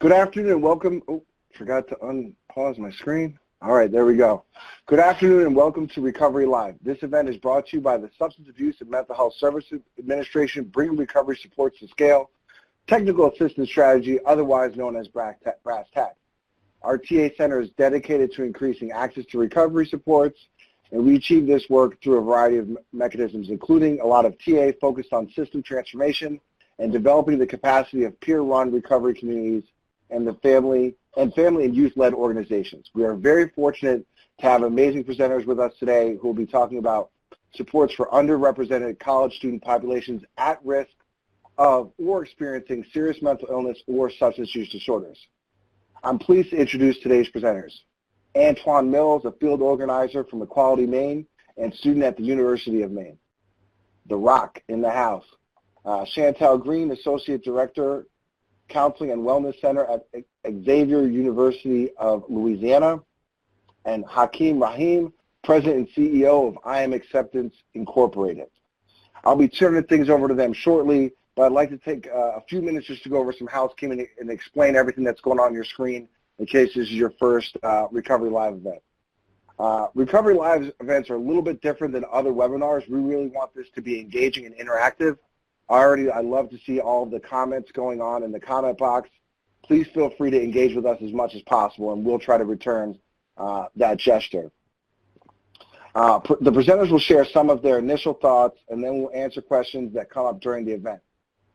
Good afternoon and welcome. Oh, forgot to unpause my screen. All right, there we go. Good afternoon and welcome to Recovery Live. This event is brought to you by the Substance Abuse and Mental Health Services Administration, bringing recovery supports to scale, technical assistance strategy, otherwise known as brass tacks. Our TA Center is dedicated to increasing access to recovery supports, and we achieve this work through a variety of mechanisms, including a lot of TA focused on system transformation and developing the capacity of peer-run recovery communities and the family and youth-led organizations. We are very fortunate to have amazing presenters with us today who will be talking about supports for underrepresented college student populations at risk of or experiencing serious mental illness or substance use disorders. I'm pleased to introduce today's presenters. Antoine Mills, a field organizer from Equality, Maine, and student at the University of Maine. The Rock in the house. Chantel Green, Associate Director, Counseling and Wellness Center at Xavier University of Louisiana, and Hakeem Rahim, President and CEO of I Am Acceptance Incorporated. I'll be turning things over to them shortly, but I'd like to take a few minutes just to go over some housekeeping and explain everything that's going on your screen in case this is your first Recovery Live event. Recovery Live events are a little bit different than other webinars. We really want this to be engaging and interactive. I love to see all of the comments going on in the comment box. Please feel free to engage with us as much as possible, and we'll try to return that gesture. The presenters will share some of their initial thoughts, and then we'll answer questions that come up during the event.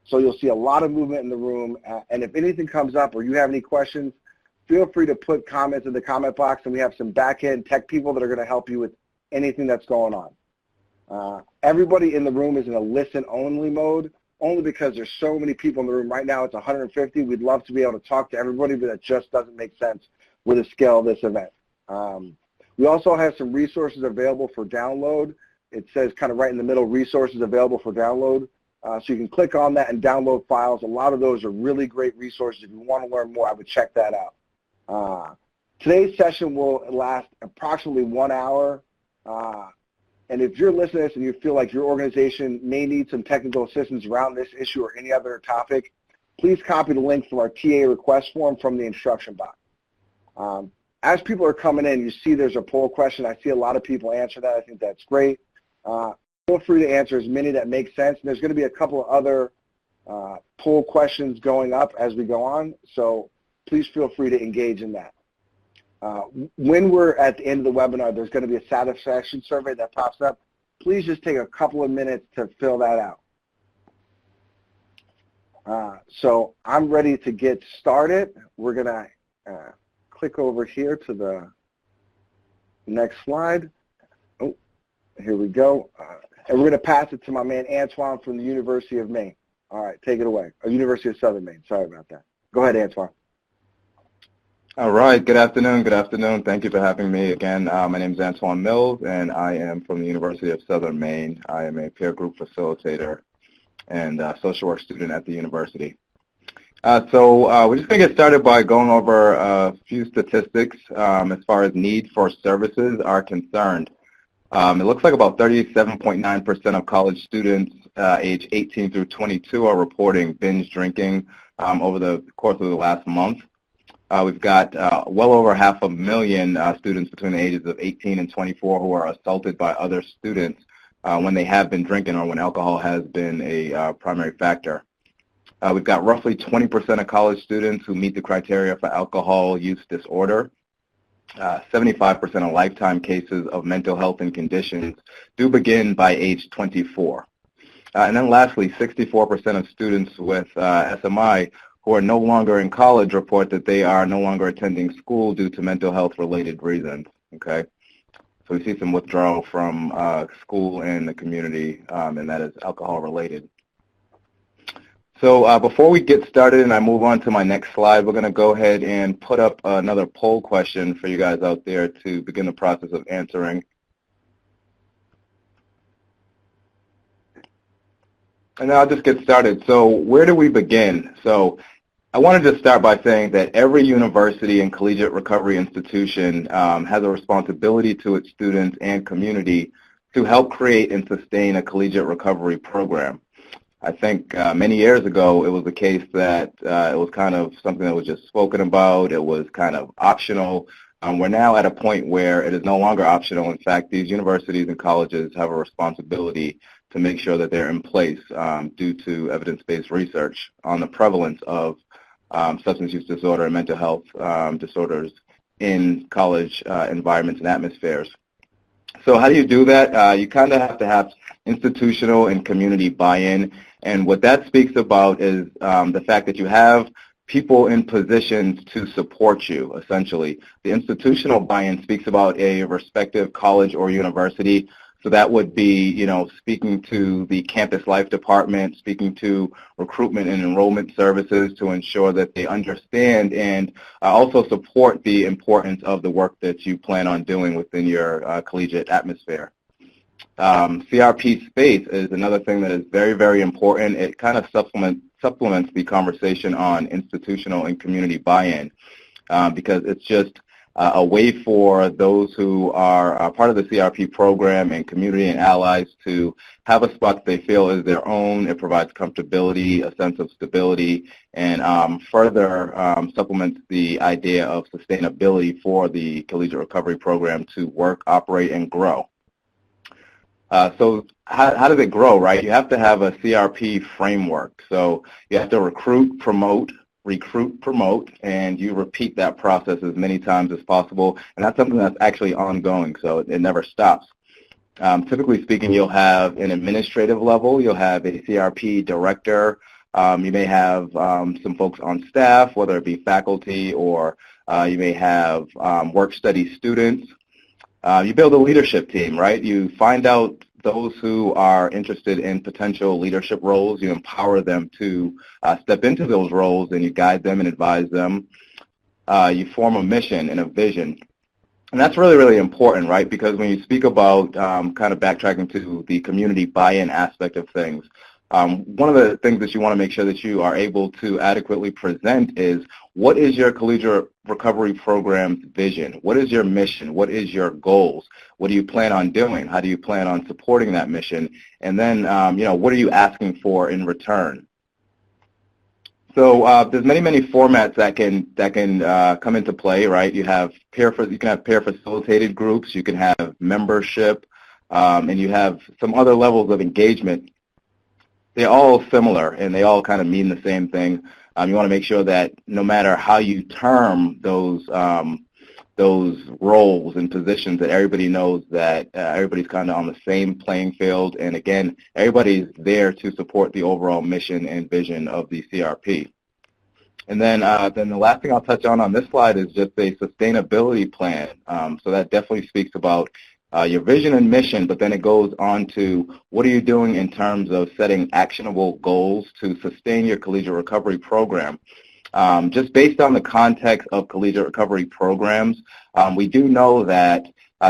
So you'll see a lot of movement in the room, and if anything comes up or you have any questions, feel free to put comments in the comment box, and we have some back-end tech people that are going to help you with anything that's going on. Everybody in the room is in a listen-only mode, only because there's so many people in the room. Right now it's 150. We'd love to be able to talk to everybody, but that just doesn't make sense with the scale of this event. We also have some resources available for download. It says kind of right in the middle, resources available for download. So you can click on that and download files. A lot of those are really great resources. If you want to learn more, I would check that out. Today's session will last approximately 1 hour. And if you're listening to this and you feel like your organization may need some technical assistance around this issue or any other topic, please copy the link from our TA request form from the instruction box. As people are coming in, you see there's a poll question. I see a lot of people answer that. I think that's great. Feel free to answer as many that make sense. And there's going to be a couple of other poll questions going up as we go on, so please feel free to engage in that. When we're at the end of the webinar, there's going to be a satisfaction survey that pops up. Please just take a couple of minutes to fill that out. So I'm ready to get started. We're going to click over here to the next slide. Oh, here we go. And we're going to pass it to my man Antoine from the University of Maine. All right, take it away. University of Southern Maine. Sorry about that. Go ahead, Antoine. All right, good afternoon. Good afternoon. Thank you for having me again. My name is Antoine Mills, and I am from the University of Southern Maine. I am a peer group facilitator and social work student at the university. So we're just going to get started by going over a few statistics as far as need for services are concerned. It looks like about 37.9% of college students age 18 through 22 are reporting binge drinking over the course of the last month. We've got well over 500,000 students between the ages of 18 and 24 who are assaulted by other students when they have been drinking or when alcohol has been a primary factor. We've got roughly 20% of college students who meet the criteria for alcohol use disorder. 75% of lifetime cases of mental health and conditions do begin by age 24. And then lastly, 64% of students with SMI who are no longer in college report that they are no longer attending school due to mental health related reasons, okay? So we see some withdrawal from school and the community, and that is alcohol related. So before we get started and I move on to my next slide, we're gonna go ahead and put up another poll question for you guys out there to begin the process of answering. And then I'll just get started. So where do we begin? So I wanted to start by saying that every university and collegiate recovery institution has a responsibility to its students and community to help create and sustain a collegiate recovery program. I think many years ago, it was the case that it was kind of something that was just spoken about. It was kind of optional. We're now at a point where it is no longer optional. In fact, these universities and colleges have a responsibility to make sure that they're in place due to evidence-based research on the prevalence of substance use disorder and mental health disorders in college environments and atmospheres. So how do you do that? You kind of have to have institutional and community buy-in. And what that speaks about is the fact that you have people in positions to support you, essentially. The institutional buy-in speaks about a respective college or university. So that would be, you know, speaking to the campus life department, speaking to recruitment and enrollment services to ensure that they understand and also support the importance of the work that you plan on doing within your collegiate atmosphere. CRP space is another thing that is very, very important. It kind of supplements the conversation on institutional and community buy-in because it's just a way for those who are part of the CRP program and community and allies to have a spot that they feel is their own. It provides comfortability, a sense of stability, and further supplements the idea of sustainability for the collegiate recovery program to work, operate, and grow. So how does it grow, right? You have to have a CRP framework. So you have to recruit, promote, and you repeat that process as many times as possible. And that's something that's actually ongoing, so it never stops. Typically speaking, you'll have an administrative level. You'll have a CRP director. You may have some folks on staff, whether it be faculty or you may have work-study students. You build a leadership team, right? You find out those who are interested in potential leadership roles. You empower them to step into those roles, and you guide them and advise them. You form a mission and a vision. And that's really, really important, right? Because when you speak about kind of backtracking to the community buy-in aspect of things, one of the things that you want to make sure that you are able to adequately present is what is your collegiate recovery program's vision? What is your mission? What is your goals? What do you plan on doing? How do you plan on supporting that mission? And then, you know, what are you asking for in return? So there's many formats that can come into play, right? You can have peer facilitated groups. You can have membership, and you have some other levels of engagement. They're all similar, and they all kind of mean the same thing. You want to make sure that no matter how you term those roles and positions, that everybody knows that everybody's kind of on the same playing field. And again, everybody's there to support the overall mission and vision of the CRP. And then the last thing I'll touch on this slide is just a sustainability plan. So that definitely speaks about your vision and mission, but then it goes on to what are you doing in terms of setting actionable goals to sustain your collegiate recovery program. Just based on the context of collegiate recovery programs, we do know that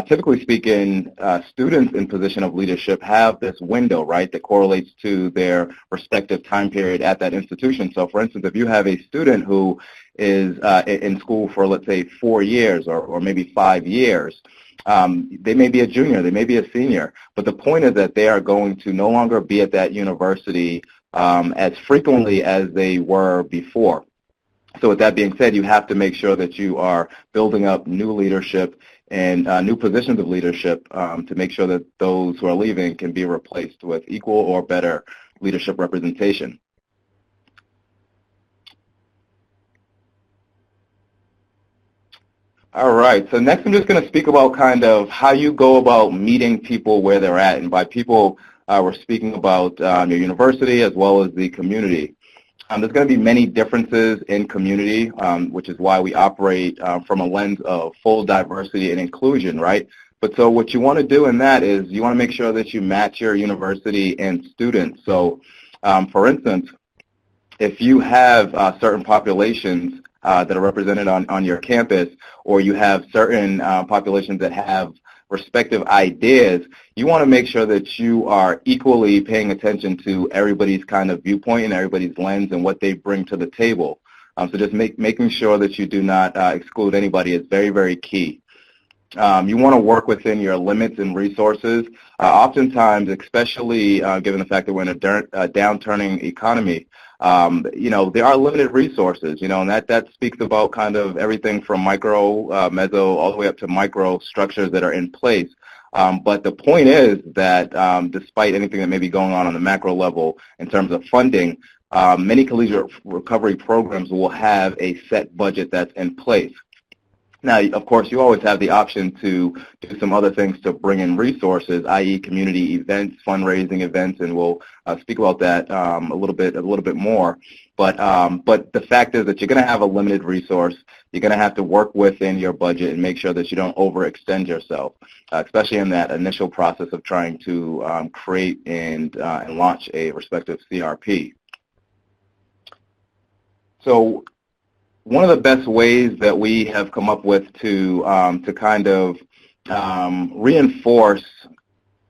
typically speaking, students in position of leadership have this window, right, that correlates to their respective time period at that institution. So for instance, if you have a student who is in school for, let's say, 4 years or maybe 5 years, they may be a junior, they may be a senior, but the point is that they are going to no longer be at that university as frequently as they were before. So with that being said, you have to make sure that you are building up new leadership and new positions of leadership to make sure that those who are leaving can be replaced with equal or better leadership representation. All right, so next I'm just going to speak about kind of how you go about meeting people where they're at. And by people, we're speaking about your university as well as the community. There's going to be many differences in community, which is why we operate from a lens of full diversity and inclusion, right? But so what you want to do in that is you want to make sure that you match your university and students. So, for instance, if you have certain populations that are represented on your campus, or you have certain populations that have respective ideas, you want to make sure that you are equally paying attention to everybody's kind of viewpoint and everybody's lens and what they bring to the table. So just making sure that you do not exclude anybody is very, very key. You want to work within your limits and resources. Oftentimes, especially given the fact that we're in a downturning economy, there are limited resources, and that speaks about kind of everything from micro, meso, all the way up to micro structures that are in place. But the point is that despite anything that may be going on the macro level in terms of funding, many collegiate recovery programs will have a set budget that's in place. Now, of course, you always have the option to do some other things to bring in resources, i.e. community events, fundraising events, and we'll speak about that a little bit more. But the fact is that you're going to have a limited resource. You're going to have to work within your budget and make sure that you don't overextend yourself, especially in that initial process of trying to create and launch a respective CRP. So one of the best ways that we have come up with to kind of reinforce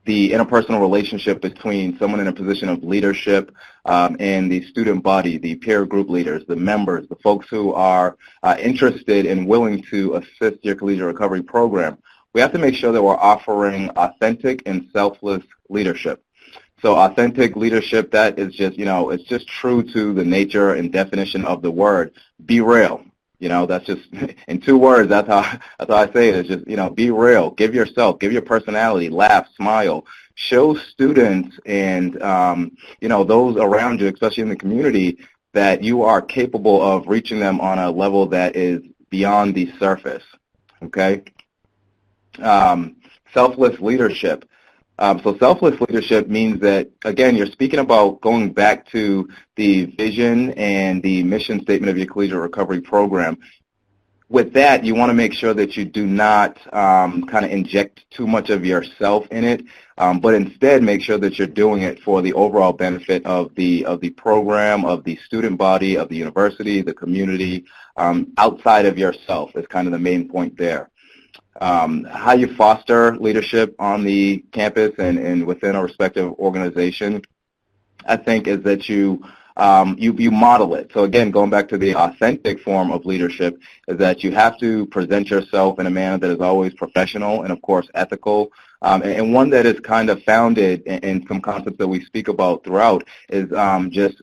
the interpersonal relationship between someone in a position of leadership and the student body, the peer group leaders, the members, the folks who are interested and willing to assist your collegiate recovery program, we have to make sure that we're offering authentic and selfless leadership. So authentic leadership, that is just, it's just true to the nature and definition of the word. Be real. That's just, in 2 words, that's how I say it. It's just, be real. Give yourself, give your personality, laugh, smile. Show students and, those around you, especially in the community, that you are capable of reaching them on a level that is beyond the surface, okay? Selfless leadership. So selfless leadership means that, again, you're speaking about going back to the vision and the mission statement of your collegiate recovery program. With that, you want to make sure that you do not kind of inject too much of yourself in it, but instead make sure that you're doing it for the overall benefit of the program, of the student body, of the university, the community, outside of yourself is kind of the main point there. How you foster leadership on the campus and within a respective organization, I think, is that you model it. So again, going back to the authentic form of leadership, is that you have to present yourself in a manner that is always professional and, of course, ethical, and one that is kind of founded in some concepts that we speak about throughout is just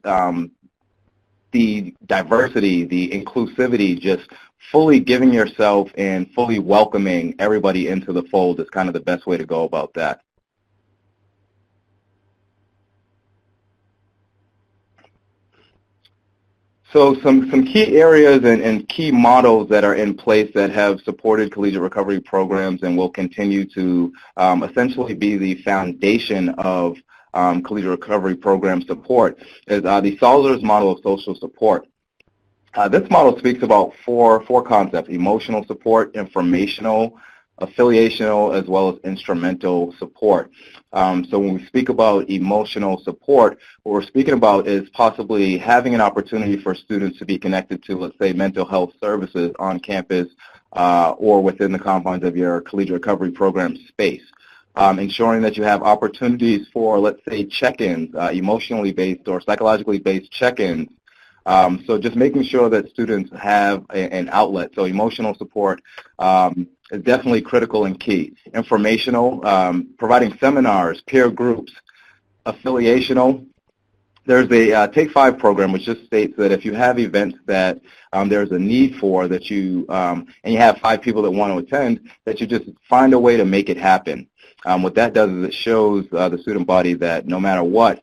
the diversity, the inclusivity, just fully giving yourself and fully welcoming everybody into the fold is kind of the best way to go about that. So some key areas and key models that are in place that have supported collegiate recovery programs and will continue to essentially be the foundation of collegiate recovery program support is the Salzer's model of social support. This model speaks about four concepts: emotional support, informational, affiliational, as well as instrumental support. So when we speak about emotional support, what we're speaking about is possibly having an opportunity for students to be connected to, let's say, mental health services on campus or within the confines of your collegiate recovery program space. Ensuring that you have opportunities for, let's say, check-ins, emotionally based or psychologically based check-ins. So just making sure that students have an outlet. So emotional support is definitely critical and key. Informational, providing seminars, peer groups. Affiliational, there's a Take 5 program which just states that if you have events that there's a need for that you, and you have 5 people that want to attend, that you just find a way to make it happen. What that does is it shows the student body that no matter what,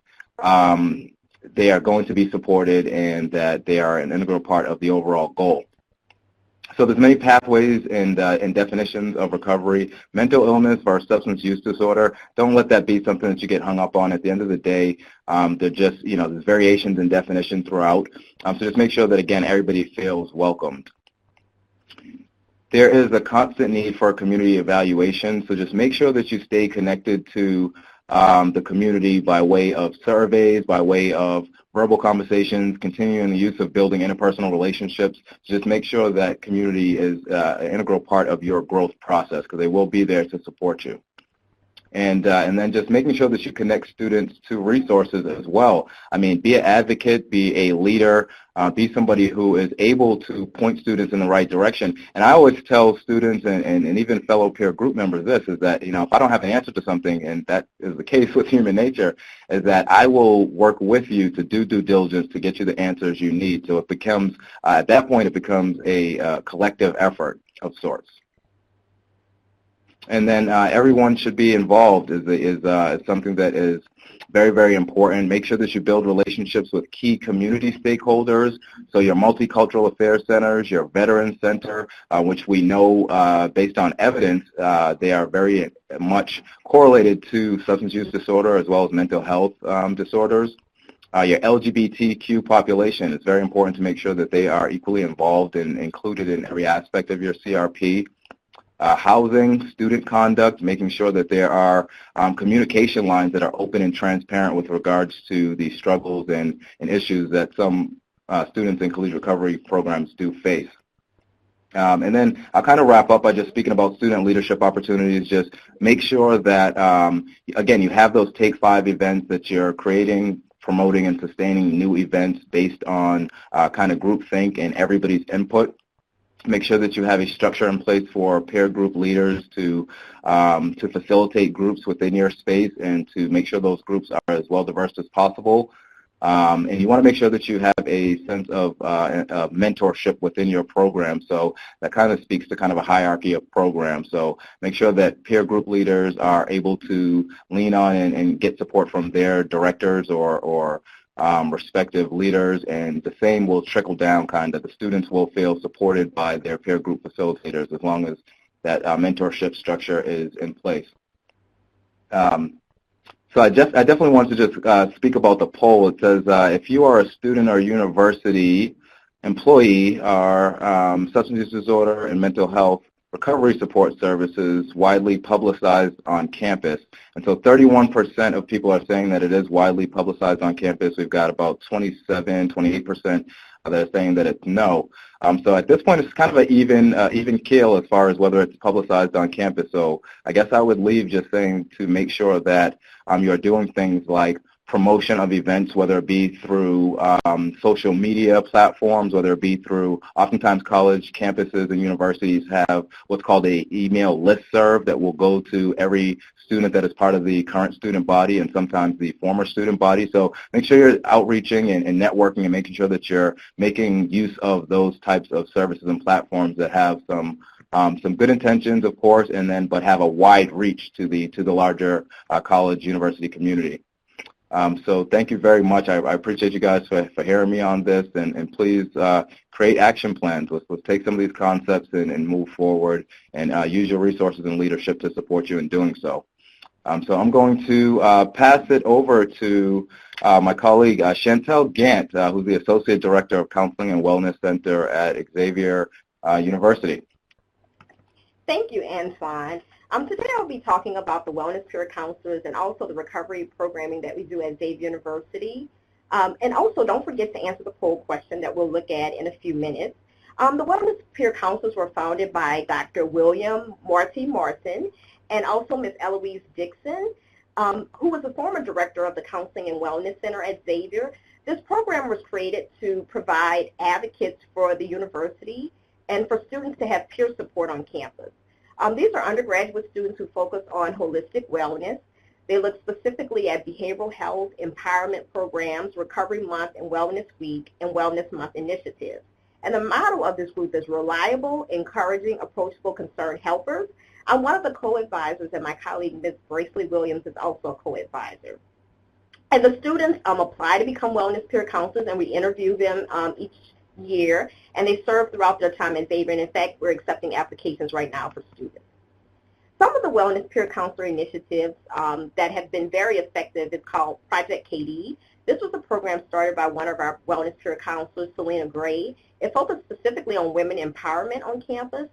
they are going to be supported and that they are an integral part of the overall goal. So there's many pathways and definitions of recovery. Mental illness or substance use disorder, don't let that be something that you get hung up on. At the end of the day, they're just, there's variations in definition throughout. So just make sure that, again, everybody feels welcomed. There is a constant need for community evaluation, so just make sure that you stay connected to the community by way of surveys, by way of verbal conversations, continuing the use of building interpersonal relationships. Just make sure that community is an integral part of your growth process because they will be there to support you. And then just making sure that you connect students to resources as well. I mean, be an advocate, be a leader, be somebody who is able to point students in the right direction. And I always tell students and even fellow peer group members this, is that, you know, if I don't have an answer to something, and that is the case with human nature, is that I will work with you to do due diligence to get you the answers you need. So it becomes, at that point, it becomes a collective effort of sorts. And then everyone should be involved is something that is very, very important. Make sure that you build relationships with key community stakeholders, so your multicultural affairs centers, your veteran center, which we know based on evidence, they are very much correlated to substance use disorder as well as mental health disorders. Your LGBTQ population, it's very important to make sure that they are equally involved and included in every aspect of your CRP. Housing, student conduct, making sure that there are communication lines that are open and transparent with regards to the struggles and issues that some students in collegiate recovery programs do face. And then I'll kind of wrap up by just speaking about student leadership opportunities. Just make sure that, again, you have those Take 5 events, that you're creating, promoting, and sustaining new events based on kind of groupthink and everybody's input. Make sure that you have a structure in place for peer group leaders to facilitate groups within your space and to make sure those groups are as well diverse as possible. And you want to make sure that you have a sense of mentorship within your program. So that kind of speaks to kind of a hierarchy of programs. So make sure that peer group leaders are able to lean on and get support from their directors or respective leaders, and the same will trickle down, kind of. The students will feel supported by their peer group facilitators as long as that mentorship structure is in place. So I definitely want to just speak about the poll. It says if you are a student or university employee, are substance use disorder and mental health recovery support services widely publicized on campus? And so 31% of people are saying that it is widely publicized on campus. We've got about 28% that are saying that it's no. So at this point, it's kind of an even keel as far as whether it's publicized on campus. So I guess I would leave just saying to make sure that you're doing things like promotion of events, whether it be through social media platforms, whether it be through, oftentimes college campuses and universities have what's called a email listserv that will go to every student that is part of the current student body and sometimes the former student body. So make sure you're outreaching and networking and making sure that you're making use of those types of services and platforms that have some good intentions, of course, and then but have a wide reach to the larger college university community. So thank you very much. I appreciate you guys for hearing me on this, and please create action plans. Let's take some of these concepts and move forward and use your resources and leadership to support you in doing so. So I'm going to pass it over to my colleague Chantel Gant, who's the Associate Director of Counseling and Wellness Center at Xavier University. Thank you, Antoine. Today I'll be talking about the wellness peer counselors and also the recovery programming that we do at Xavier University. And also don't forget to answer the poll question that we'll look at in a few minutes. The wellness peer counselors were founded by Dr. William Marty Martin and also Ms. Eloise Dixon, who was the former director of the Counseling and Wellness Center at Xavier. This program was created to provide advocates for the university and for students to have peer support on campus. These are undergraduate students who focus on holistic wellness. They look specifically at behavioral health, empowerment programs, Recovery Month and Wellness Week, and Wellness Month initiatives. And the motto of this group is reliable, encouraging, approachable, concerned helpers. I'm one of the co-advisors, and my colleague, Ms. Braceley Williams, is also a co-advisor. And the students apply to become wellness peer counselors, and we interview them each year, and they serve throughout their time at Xavier, and in fact, we're accepting applications right now for students. Some of the wellness peer counselor initiatives that have been very effective is called Project KD. This was a program started by one of our wellness peer counselors, Selena Gray. It focused specifically on women empowerment on campus.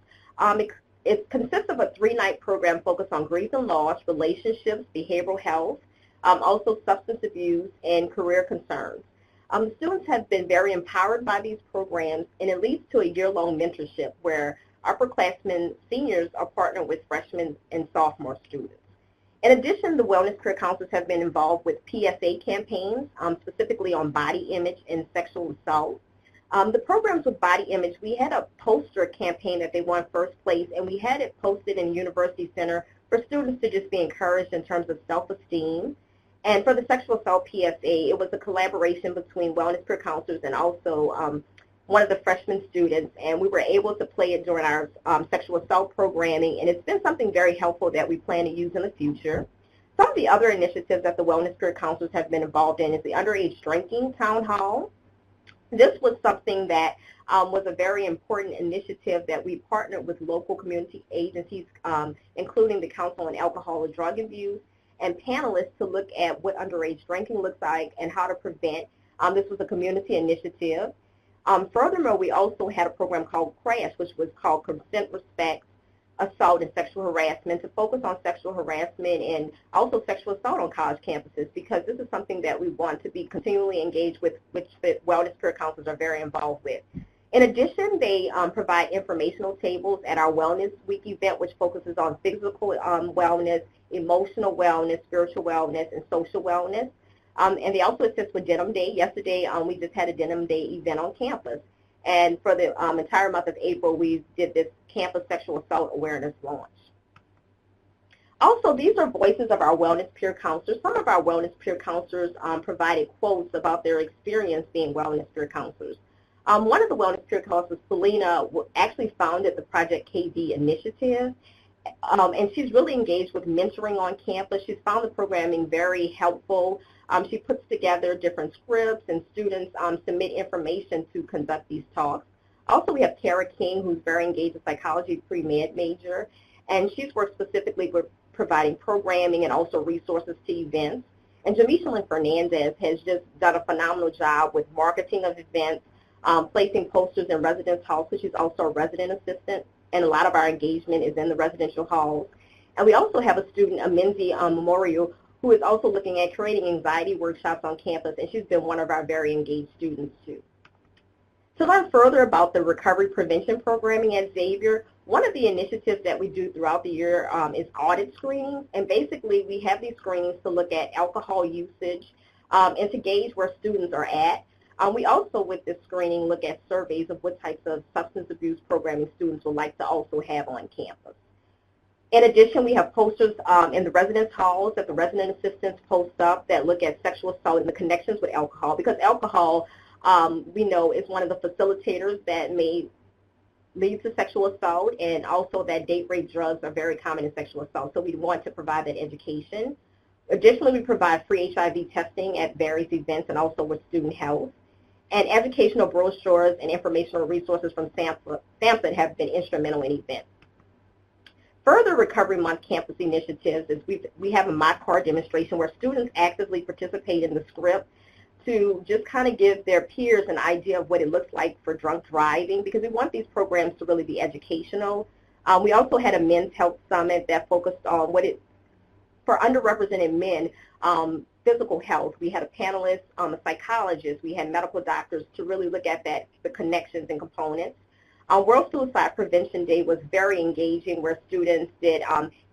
It consists of a 3-night program focused on grief and loss, relationships, behavioral health, also substance abuse, and career concerns. The students have been very empowered by these programs, and it leads to a year-long mentorship where upperclassmen seniors are partnered with freshmen and sophomore students. In addition, the Wellness Career Counselors have been involved with PSA campaigns, specifically on body image and sexual assault. The programs with body image, we had a poster campaign that they won first place, and we had it posted in University Center for students to just be encouraged in terms of self-esteem. And for the sexual assault PSA, it was a collaboration between Wellness Career Counselors and also one of the freshman students, and we were able to play it during our sexual assault programming, and it's been something very helpful that we plan to use in the future. Some of the other initiatives that the Wellness Career Counselors have been involved in is the underage drinking town hall. This was something that was a very important initiative that we partnered with local community agencies, including the Council on Alcohol and Drug Abuse, and panelists to look at what underage drinking looks like and how to prevent. This was a community initiative. Furthermore, we also had a program called CRASH, which was called Consent, Respect, Assault, and Sexual Harassment, to focus on sexual harassment and also sexual assault on college campuses, because this is something that we want to be continually engaged with, which the Wellness Career Counselors are very involved with. In addition, they provide informational tables at our Wellness Week event, which focuses on physical wellness, emotional wellness, spiritual wellness, and social wellness. And they also assist with Denim Day. Yesterday, we just had a Denim Day event on campus. And for the entire month of April, we did this campus sexual assault awareness launch. Also, these are voices of our Wellness Peer Counselors. Some of our Wellness Peer Counselors provided quotes about their experience being Wellness Peer Counselors. One of the Wellness Peer Counselors, Selena, actually founded the Project KD initiative. And she's really engaged with mentoring on campus. She's found the programming very helpful. She puts together different scripts, and students submit information to conduct these talks. Also, we have Tara King, who's very engaged, a psychology pre-med major, and she's worked specifically with providing programming and also resources to events. And Jamisha Fernandez has just done a phenomenal job with marketing of events, placing posters in residence halls, so she's also a resident assistant, and a lot of our engagement is in the residential halls. And we also have a student, Amenzi Memorial, who is also looking at creating anxiety workshops on campus, and she's been one of our very engaged students too. To learn further about the recovery prevention programming at Xavier, one of the initiatives that we do throughout the year is audit screenings, and basically we have these screenings to look at alcohol usage and to gauge where students are at. We also, with this screening, look at surveys of what types of substance abuse programming students would like to also have on campus. In addition, we have posters in the residence halls that the resident assistants post up that look at sexual assault and the connections with alcohol, because alcohol, we know, is one of the facilitators that may lead to sexual assault, and also that date rape drugs are very common in sexual assault, so we want to provide that education. Additionally, we provide free HIV testing at various events and also with student health. And educational brochures and informational resources from SAMHSA have been instrumental in events. Further Recovery Month campus initiatives is we have a mock car demonstration where students actively participate in the script to just kind of give their peers an idea of what it looks like for drunk driving, because we want these programs to really be educational. We also had a men's health summit that focused on for underrepresented men, physical health. We had a panelist, a psychologist, we had medical doctors to really look at the connections and components. World Suicide Prevention Day was very engaging, where students did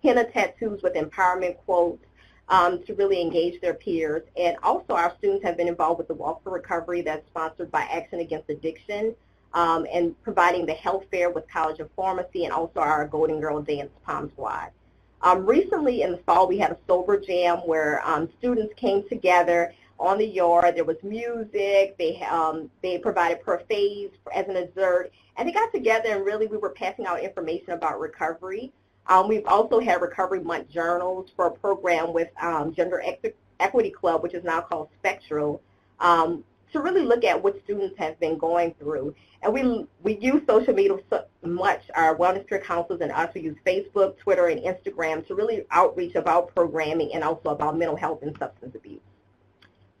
henna tattoos with empowerment quotes to really engage their peers. And also our students have been involved with the Walk for Recovery that's sponsored by Action Against Addiction, and providing the health fair with College of Pharmacy, and also our Golden Girl Dance Pom Squad. Recently in the fall, we had a sober jam where students came together on the yard. There was music. They provided parfaits as an dessert, and they got together and really we were passing out information about recovery. We've also had Recovery Month journals for a program with Gender Equity Club, which is now called Spectral, to really look at what students have been going through. And we use social media so much, our Wellness Peer Counselors and us, we use Facebook, Twitter, and Instagram to really outreach about programming and also about mental health and substance abuse.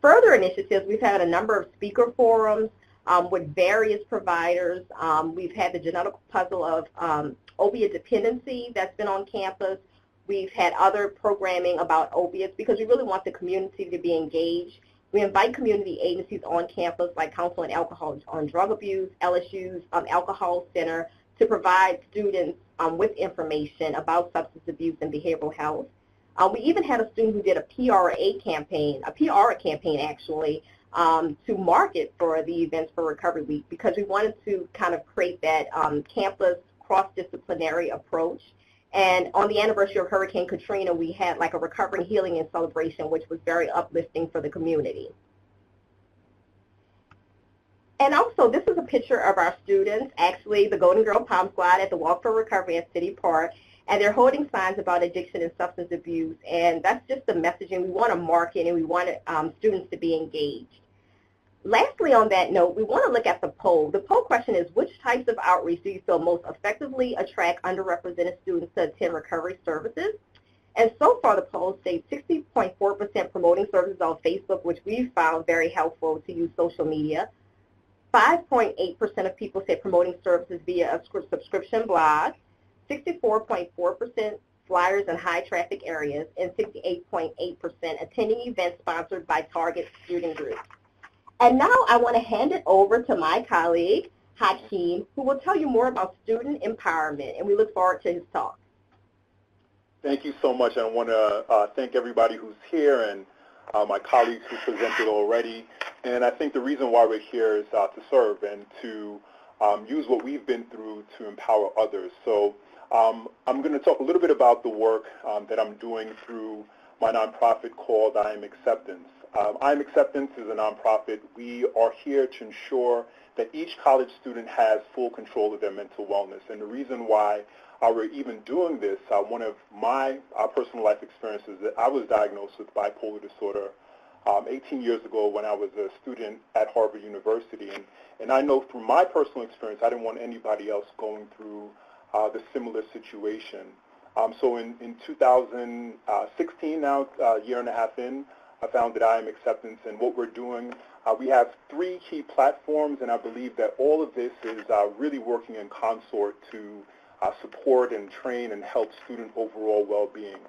Further initiatives, we've had a number of speaker forums with various providers. We've had the genetic puzzle of opiate dependency that's been on campus. We've had other programming about opiates because we really want the community to be engaged. We invite community agencies on campus like Council on Alcohol on Drug Abuse, LSU's Alcohol Center, to provide students with information about substance abuse and behavioral health. We even had a student who did a PR campaign actually, to market for the Events for Recovery Week, because we wanted to kind of create that campus cross-disciplinary approach. And on the anniversary of Hurricane Katrina, we had like a recovery, healing, and celebration, which was very uplifting for the community. And also, this is a picture of our students, actually the Golden Girl Pom Squad at the Walk for Recovery at City Park, and they're holding signs about addiction and substance abuse, and that's just the messaging. We want to market, and we want students to be engaged. Lastly, on that note, we want to look at the poll. The poll question is, which types of outreach do you feel most effectively attract underrepresented students to attend recovery services? And so far, the poll states 60.4% promoting services on Facebook, which we found very helpful to use social media. 5.8% of people say promoting services via a subscription blog. 64.4% flyers in high traffic areas, and 68.8% attending events sponsored by target student groups. And now I want to hand it over to my colleague, Hakeem, who will tell you more about student empowerment, and we look forward to his talk. Thank you so much. I want to thank everybody who's here and my colleagues who presented already. And I think the reason why we're here is to serve and to use what we've been through to empower others. So I'm going to talk a little bit about the work that I'm doing through my nonprofit called I Am Acceptance. I Am Acceptance is a nonprofit. We are here to ensure that each college student has full control of their mental wellness. And the reason why we're even doing this, one of my personal life experiences, that I was diagnosed with bipolar disorder 18 years ago when I was a student at Harvard University. And I know through my personal experience, I didn't want anybody else going through the similar situation. So in 2016, now a year and a half in, I founded I Am Acceptance, and what we're doing, we have 3 key platforms, and I believe that all of this is really working in consort to support and train and help student overall well-being.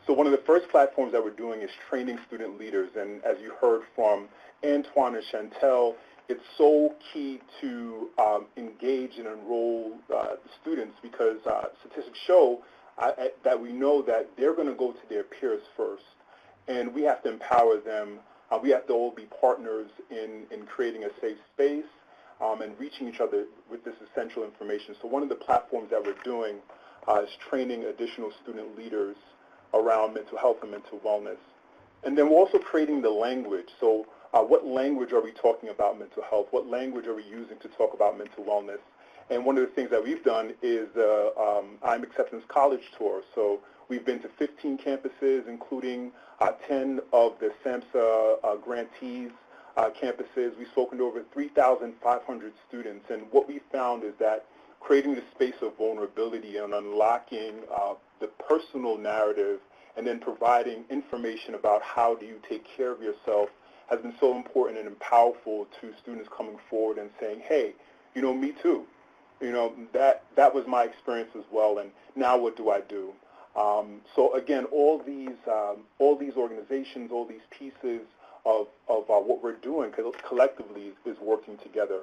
So one of the first platforms that we're doing is training student leaders, and as you heard from Antoine and Chantel, it's so key to engage and enroll the students, because statistics show that we know that they're going to go to their peers first. And we have to empower them. We have to all be partners in creating a safe space and reaching each other with this essential information. So one of the platforms that we're doing is training additional student leaders around mental health and mental wellness. And then we're also creating the language. So what language are we talking about mental health? What language are we using to talk about mental wellness? And one of the things that we've done is the I'm Acceptance College Tour. So we've been to 15 campuses, including 10 of the SAMHSA grantees campuses. We've spoken to over 3,500 students. And what we found is that creating the space of vulnerability and unlocking the personal narrative and then providing information about how do you take care of yourself has been so important and powerful to students coming forward and saying, hey, you know, me too. You know, that was my experience as well, and now what do I do? So again, all these organizations, all these pieces of what we're doing collectively is working together.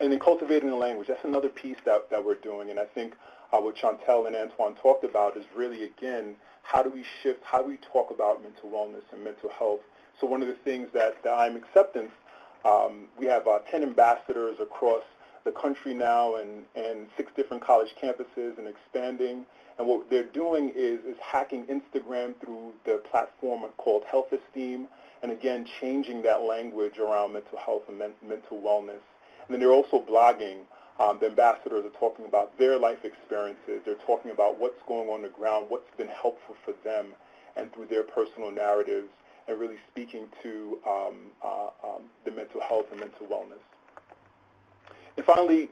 And then cultivating the language, that's another piece that we're doing, and I think what Chantel and Antoine talked about is really, again, how do we shift, how do we talk about mental wellness and mental health? So one of the things that I'm Acceptance, we have 10 ambassadors across the country now and 6 different college campuses and expanding. And what they're doing is hacking Instagram through the platform called Health Esteem, and again, changing that language around mental health and mental wellness. And then they're also blogging. The ambassadors are talking about their life experiences. They're talking about what's going on the ground, what's been helpful for them, and through their personal narratives, and really speaking to the mental health and mental wellness. And finally,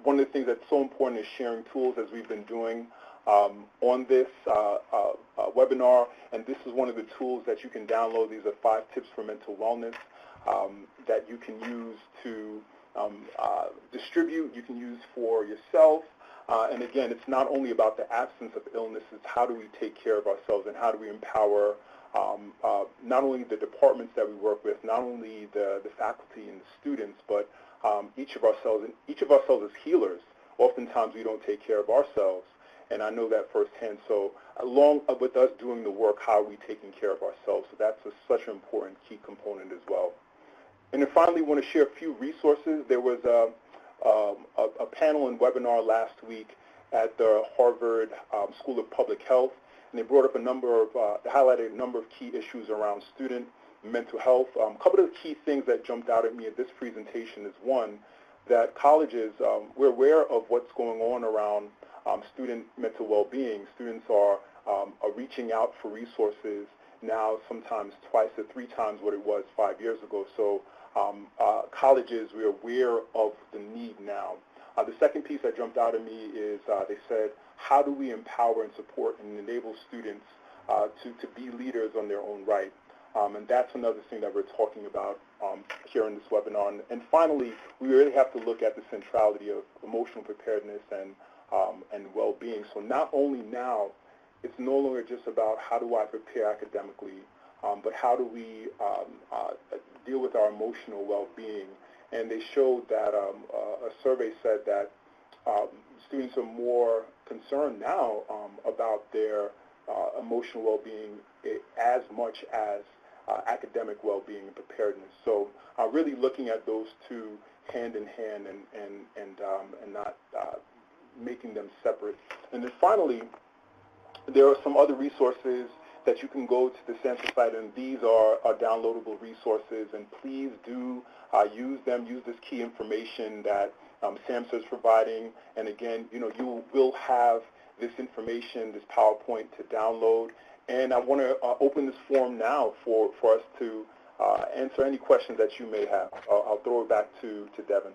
one of the things that's so important is sharing tools, as we've been doing on this webinar. And this is one of the tools that you can download. These are 5 tips for mental wellness that you can use to distribute, you can use for yourself. And again, it's not only about the absence of illness, it's how do we take care of ourselves and how do we empower not only the departments that we work with, not only the faculty and the students, but each of ourselves as healers. Oftentimes we don't take care of ourselves. and I know that firsthand. So along with us doing the work, how are we taking care of ourselves? So that's such an important key component as well. And then finally, I want to share a few resources. There was a panel and webinar last week at the Harvard School of Public Health, and they brought up highlighted a number of key issues around student mental health. A couple of the key things that jumped out at me at this presentation is, one, that colleges, we're aware of what's going on around student mental well-being. Students are reaching out for resources now sometimes twice or three times what it was 5 years ago. So colleges, we're aware of the need now. The second piece that jumped out at me is they said, how do we empower and support and enable students to be leaders on their own right? And that's another thing that we're talking about here in this webinar. And finally, we really have to look at the centrality of emotional preparedness and well-being. So not only now, it's no longer just about how do I prepare academically, but how do we deal with our emotional well-being. And they showed that a survey said that students are more concerned now about their emotional well-being as much as academic well-being and preparedness. So really looking at those two hand in hand and not making them separate. And then finally, there are some other resources that you can go to the Samhsa site, and these are downloadable resources, and please do use them, use this key information that Samhsa is providing. And again, you will have this information, this PowerPoint to download. And I want to open this forum now for us to answer any questions that you may have. I'll throw it back to Devin.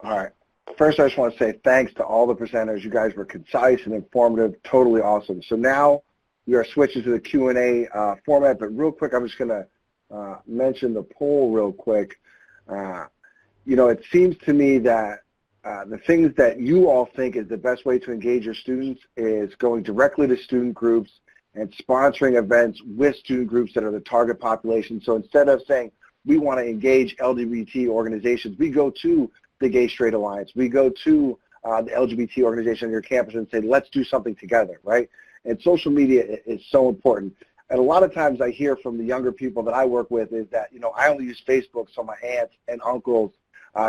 All right. First, I just want to say thanks to all the presenters. You guys were concise and informative, totally awesome. So now we are switching to the Q&A format, but real quick, I'm just going to mention the poll real quick. It seems to me that the things that you all think is the best way to engage your students is going directly to student groups and sponsoring events with student groups that are the target population. So instead of saying we want to engage LGBT organizations, we go to the Gay Straight Alliance, we go to the LGBT organization on your campus and say, let's do something together, right? And social media is so important. And a lot of times I hear from the younger people that I work with is that, I only use Facebook so my aunts and uncles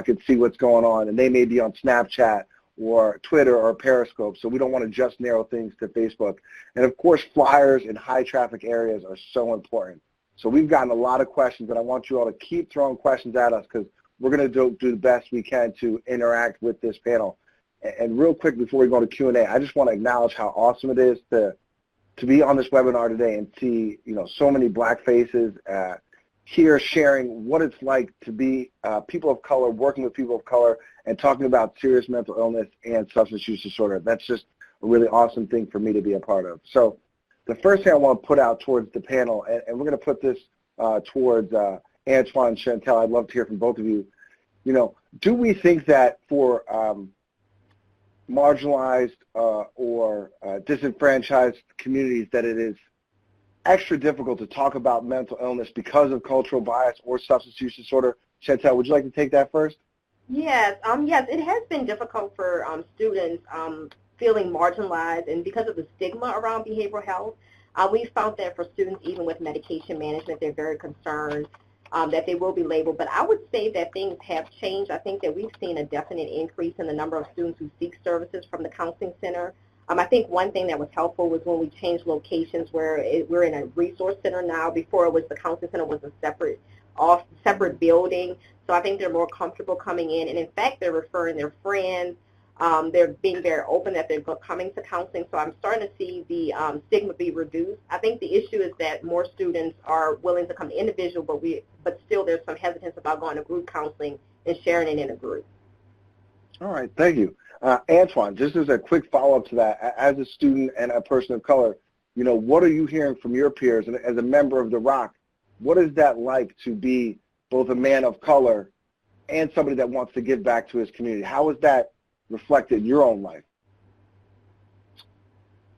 can see what's going on, and they may be on Snapchat or Twitter or Periscope, so we don't want to just narrow things to Facebook. And of course, flyers in high traffic areas are so important. So we've gotten a lot of questions, and I want you all to keep throwing questions at us because we're going to do the best we can to interact with this panel. And real quick before we go to Q&A, I just want to acknowledge how awesome it is to be on this webinar today and see, so many black faces here sharing what it's like to be people of color, working with people of color, and talking about serious mental illness and substance use disorder. That's just a really awesome thing for me to be a part of. So the first thing I want to put out towards the panel, and we're going to put this towards Antoine and Chantel, I'd love to hear from both of you. Do we think that for marginalized or disenfranchised communities that it is extra difficult to talk about mental illness because of cultural bias or substance use disorder? Chantel, would you like to take that first? Yes, yes, it has been difficult for students feeling marginalized, and because of the stigma around behavioral health, we found that for students, even with medication management, they're very concerned that they will be labeled. But I would say that things have changed. I think that we've seen a definite increase in the number of students who seek services from the counseling center. I think one thing that was helpful was when we changed locations where we're in a resource center now. Before it was the counseling center was a separate building. So I think they're more comfortable coming in. And in fact, they're referring their friends. They're being very open that they're coming to counseling. So I'm starting to see the stigma be reduced. I think the issue is that more students are willing to come individual, but still there's some hesitance about going to group counseling and sharing it in a group. All right, thank you. Antoine, just as a quick follow-up to that, as a student and a person of color, what are you hearing from your peers? And as a member of the ROC, what is that like to be both a man of color and somebody that wants to give back to his community? How is that reflected in your own life?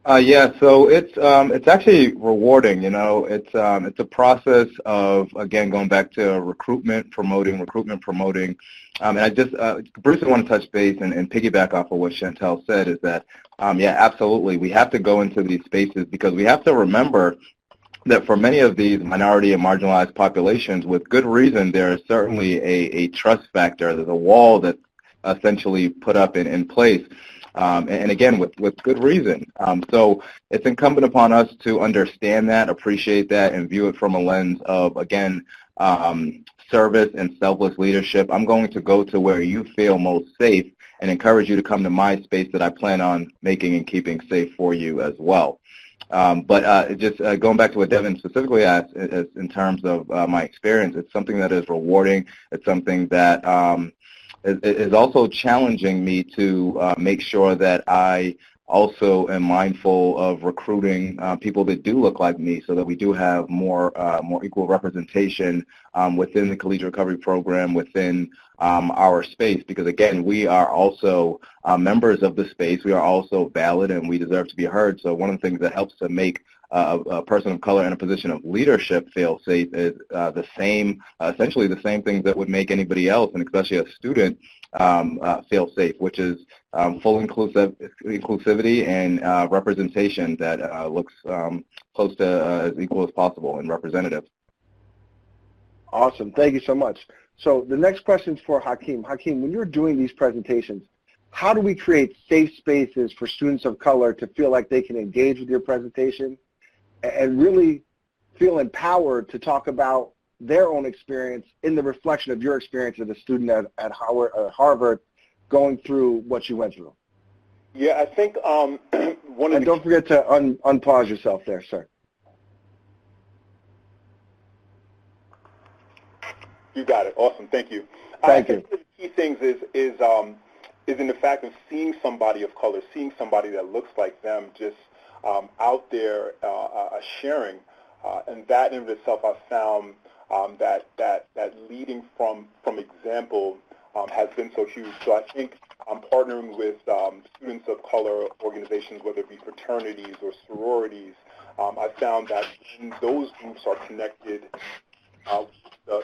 Yeah, so it's actually rewarding. You know, it's a process of, again, going back to recruitment, promoting, and I just briefly want to touch base and piggyback off of what Chantel said is that yeah, absolutely, we have to go into these spaces because we have to remember that for many of these minority and marginalized populations, with good reason, there is certainly a trust factor. There's a wall that's essentially put up in place. And again, with good reason. So it's incumbent upon us to understand that, appreciate that, and view it from a lens of, again, service and selfless leadership. I'm going to go to where you feel most safe and encourage you to come to my space that I plan on making and keeping safe for you as well. But just going back to what Devin specifically asked in terms of my experience, it's something that is rewarding. It's something that is also challenging me to make sure that I also am mindful of recruiting people that do look like me so that we do have more equal representation within the collegiate recovery program, within our space, because again, we are also members of the space. We are also valid and we deserve to be heard. So one of the things that helps to make a person of color in a position of leadership feel safe is essentially the same things that would make anybody else, and especially a student, feel safe, which is full inclusivity and representation that looks close to as equal as possible and representative. Awesome. Thank you so much. So the next question is for Hakeem. Hakeem, when you're doing these presentations, how do we create safe spaces for students of color to feel like they can engage with your presentation and really feel empowered to talk about their own experience in the reflection of your experience as a student at Harvard going through what you went through? Yeah, I think one of And don't forget to unpause yourself there, sir. You got it. Awesome. Thank you. Thank you. I think the key things is in the fact of seeing somebody of color, seeing somebody that looks like them, just out there sharing, and that in itself, I've found that leading from example has been so huge. So I think I'm partnering with students of color organizations, whether it be fraternities or sororities. I found that when those groups are connected,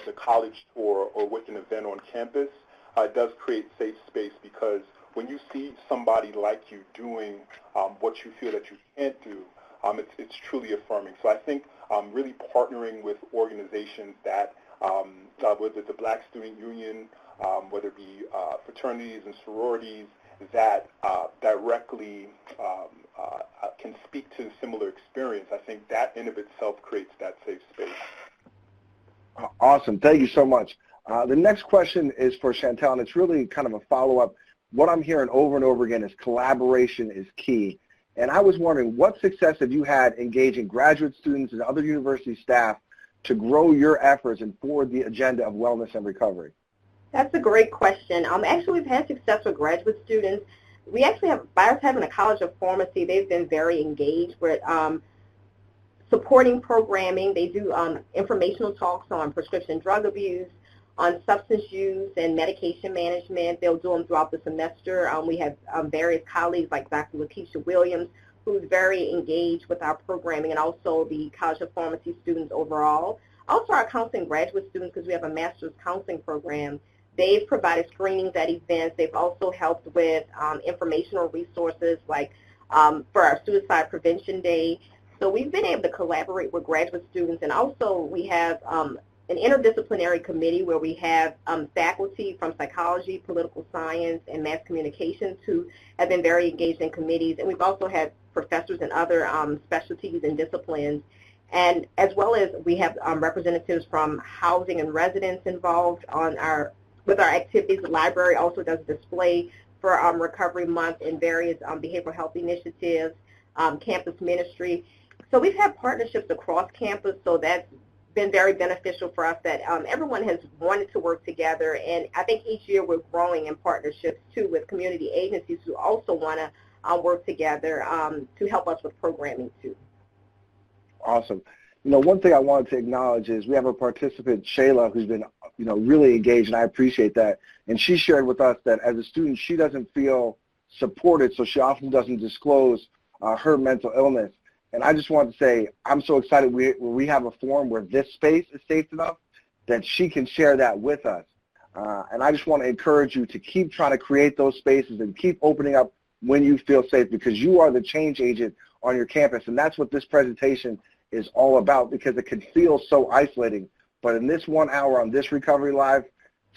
the college tour or with an event on campus, it does create safe space, because when you see somebody like you doing what you feel that you can't do, it's truly affirming. So I think really partnering with organizations that, whether it's the Black Student Union, whether it be fraternities and sororities, that directly can speak to a similar experience, I think that in of itself creates that safe space. Awesome. Thank you so much. The next question is for Chantel, and it's really kind of a follow-up. What I'm hearing over and over again is collaboration is key. And I was wondering, what success have you had engaging graduate students and other university staff to grow your efforts and forward the agenda of wellness and recovery? That's a great question. Actually, we've had success with graduate students. We actually have, by us having a College of Pharmacy, they've been very engaged with supporting programming. They do informational talks on prescription drug abuse, on substance use and medication management. They'll do them throughout the semester. We have various colleagues like Dr. Lakeisha Williams, who's very engaged with our programming, and also the College of Pharmacy students overall. Also our counseling graduate students, because we have a master's counseling program. They've provided screenings at events. They've also helped with informational resources like for our Suicide Prevention Day. So we've been able to collaborate with graduate students, and also we have an interdisciplinary committee where we have faculty from psychology, political science, and mass communications who have been very engaged in committees, and we've also had professors in other specialties and disciplines, and as well as we have representatives from housing and residents involved with our activities. The library also does a display for Recovery Month and various behavioral health initiatives, campus ministry. So we've had partnerships across campus, so that's been very beneficial for us, that everyone has wanted to work together, and I think each year we're growing in partnerships too with community agencies who also want to work together to help us with programming too. Awesome. You know, one thing I wanted to acknowledge is we have a participant, Shayla, who's been, you know, really engaged, and I appreciate that. And she shared with us that as a student, she doesn't feel supported, so she often doesn't disclose her mental illness. And I just want to say I'm so excited we have a forum where this space is safe enough that she can share that with us. And I just want to encourage you to keep trying to create those spaces and keep opening up when you feel safe, because you are the change agent on your campus. And that's what this presentation is all about, because it can feel so isolating. But in this 1 hour on this Recovery Live,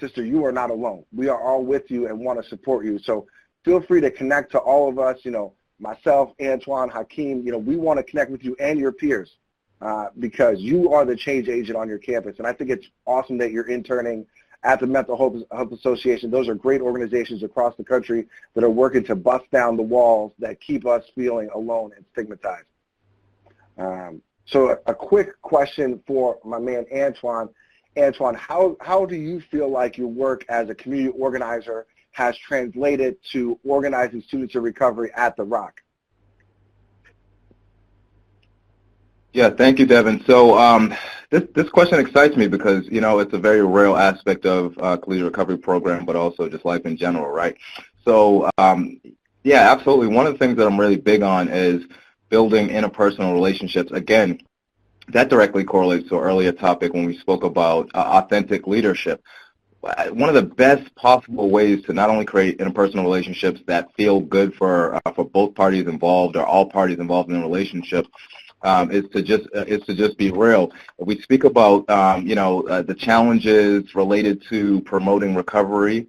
sister, you are not alone. We are all with you and want to support you. So feel free to connect to all of us, myself, Antoine, Hakeem. We want to connect with you and your peers because you are the change agent on your campus. And I think it's awesome that you're interning at the Mental Health Association. Those are great organizations across the country that are working to bust down the walls that keep us feeling alone and stigmatized. So a quick question for my man Antoine. Antoine, how do you feel like your work as a community organizer has translated to organizing students in recovery at the Rock? Yeah, thank you, Devin. So this question excites me because, it's a very real aspect of collegiate recovery program, but also just life in general, right? So, yeah, absolutely. One of the things that I'm really big on is building interpersonal relationships. Again, that directly correlates to an earlier topic when we spoke about authentic leadership. One of the best possible ways to not only create interpersonal relationships that feel good for both parties involved or all parties involved in a relationship is to just be real. We speak about the challenges related to promoting recovery.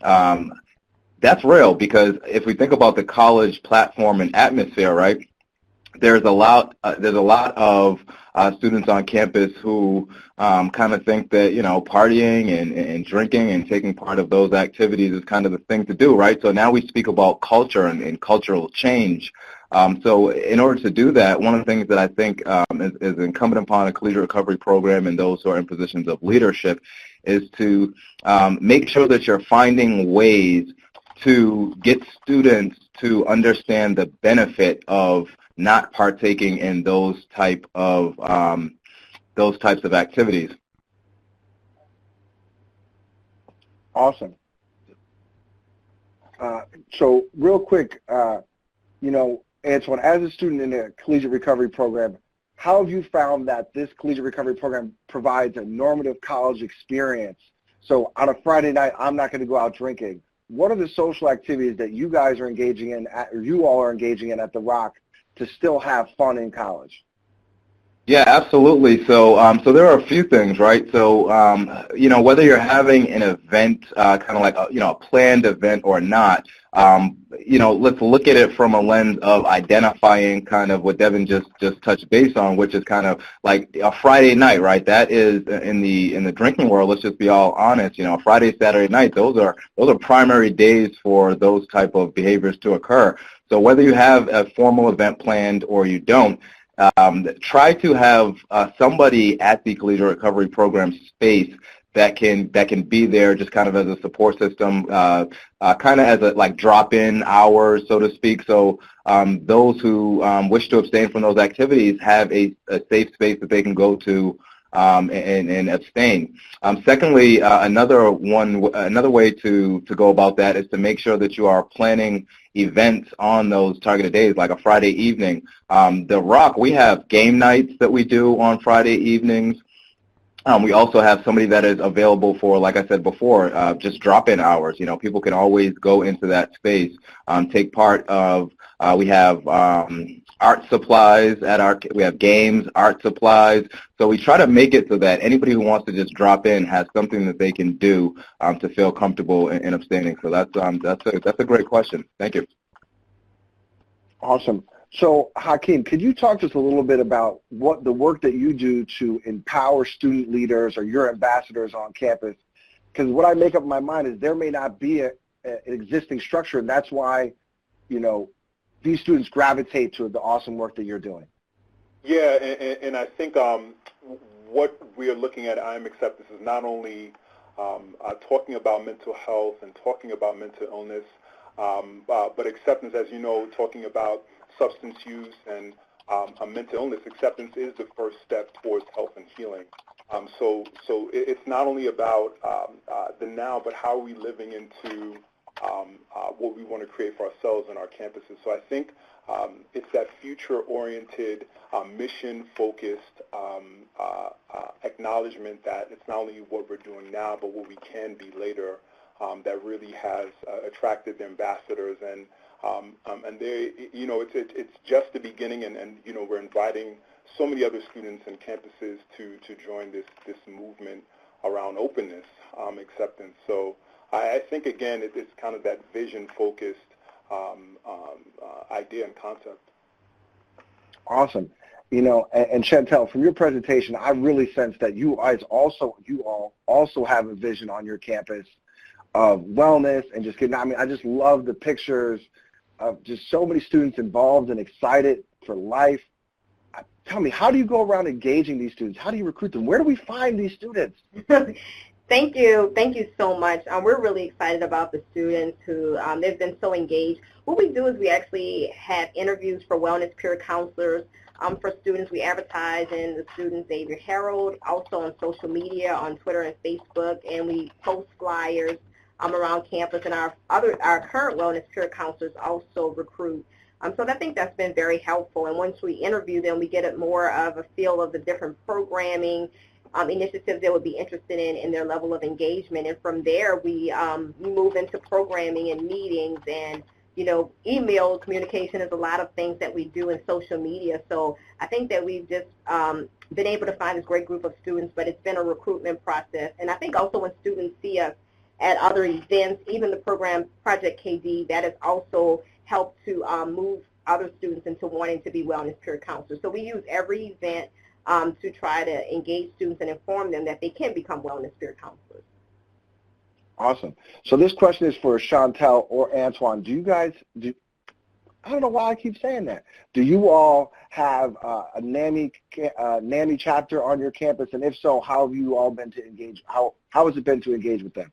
That's real, because if we think about the college platform and atmosphere, right? There's a lot of students on campus who kind of think that partying and drinking and taking part of those activities is kind of the thing to do, right? So now we speak about culture and cultural change. So in order to do that, one of the things that I think is incumbent upon a collegiate recovery program and those who are in positions of leadership is to make sure that you're finding ways to get students to understand the benefit of not partaking in those types of activities. Awesome. So real quick, Antoine, as a student in a collegiate recovery program, how have you found that this collegiate recovery program provides a normative college experience? So on a Friday night, I'm not going to go out drinking. What are the social activities that you guys are engaging in, or you all are engaging in at the Rock, to still have fun in college? Yeah, absolutely. So, so there are a few things, right? So, whether you're having an event, kind of like a planned event or not, let's look at it from a lens of identifying kind of what Devin just touched base on, which is kind of like a Friday night, right? That is in the drinking world. Let's just be all honest. Friday, Saturday night, those are primary days for those type of behaviors to occur. So whether you have a formal event planned or you don't, try to have somebody at the collegiate recovery program space that can be there just kind of as a support system, kind of as a drop-in hours, so to speak. So those who wish to abstain from those activities have a safe space that they can go to and abstain. Secondly, another way to go about that is to make sure that you are planning events on those targeted days, like a Friday evening. The Rock, we have game nights that we do on Friday evenings. We also have somebody that is available for, like I said before, just drop-in hours. People can always go into that space, take part of, we have art supplies we have games, art supplies. So we try to make it so that anybody who wants to just drop in has something that they can do to feel comfortable in abstaining. So that's a great question. Thank you. Awesome. So, Hakeem, could you talk to us a little bit about what the work that you do to empower student leaders or your ambassadors on campus? Because what I make up in my mind is there may not be an existing structure, and that's why, these students gravitate to the awesome work that you're doing. Yeah, and I think what we are looking at I Am Acceptance is not only talking about mental health and talking about mental illness, but acceptance, as you know, talking about substance use and mental illness. Acceptance is the first step towards health and healing. So it's not only about the now, but how are we living into what we want to create for ourselves and our campuses. So I think it's that future-oriented, mission-focused acknowledgement that it's not only what we're doing now, but what we can be later that really has attracted the ambassadors. And they, it's just the beginning, and we're inviting so many other students and campuses to join this movement around openness, acceptance. So I think, again, it's kind of that vision-focused idea and concept. Awesome. And Chantel, from your presentation, I really sense that you all also have a vision on your campus of wellness and just getting, I just love the pictures of just so many students involved and excited for life. Tell me, how do you go around engaging these students? How do you recruit them? Where do we find these students? Thank you. Thank you so much. We're really excited about the students who, they've been so engaged. What we do is we actually have interviews for wellness peer counselors. For students, we advertise in the Student Xavier Herald, also on social media, on Twitter and Facebook, and we post flyers around campus, and our current wellness peer counselors also recruit. So I think that's been very helpful, and once we interview them, we get more of a feel of the different programming initiatives they would be interested in their level of engagement, and from there we move into programming and meetings, and email communication is a lot of things that we do in social media. So I think that we've just been able to find this great group of students, but it's been a recruitment process. And I think also when students see us at other events, even the program Project KD, that has also helped to move other students into wanting to be wellness peer counselors. So we use every event to try to engage students and inform them that they can become wellness peer counselors. Awesome. So this question is for Chantel or Antoine. I don't know why I keep saying that. Do you all have a NAMI chapter on your campus? And if so, how have you all been to engage? How has it been to engage with them?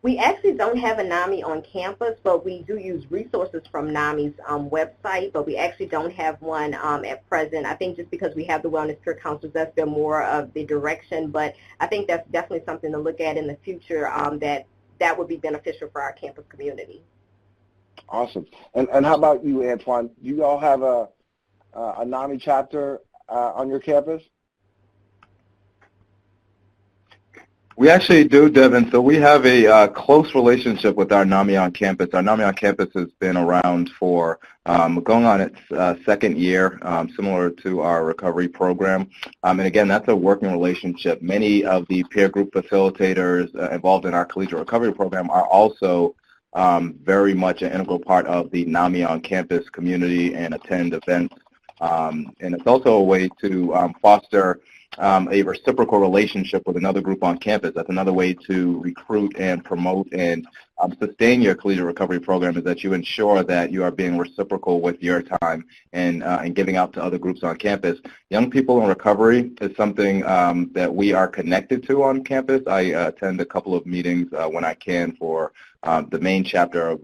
We actually don't have a NAMI on campus, but we do use resources from NAMI's website, but we actually don't have one at present. I think just because we have the wellness peer counselors, that's been more of the direction, but I think that's definitely something to look at in the future that would be beneficial for our campus community. Awesome. And how about you, Antoine? Do you all have a NAMI chapter on your campus? We actually do, Devin. So we have a close relationship with our NAMI on campus. Our NAMI on campus has been around for going on its second year, similar to our recovery program. And again, that's a working relationship. Many of the peer group facilitators involved in our collegiate recovery program are also very much an integral part of the NAMI on campus community and attend events. And it's also a way to foster a reciprocal relationship with another group on campus. That's another way to recruit and promote and sustain your collegiate recovery program, is that you ensure that you are being reciprocal with your time and giving out to other groups on campus. Young people in recovery is something that we are connected to on campus. I attend a couple of meetings when I can for the main chapter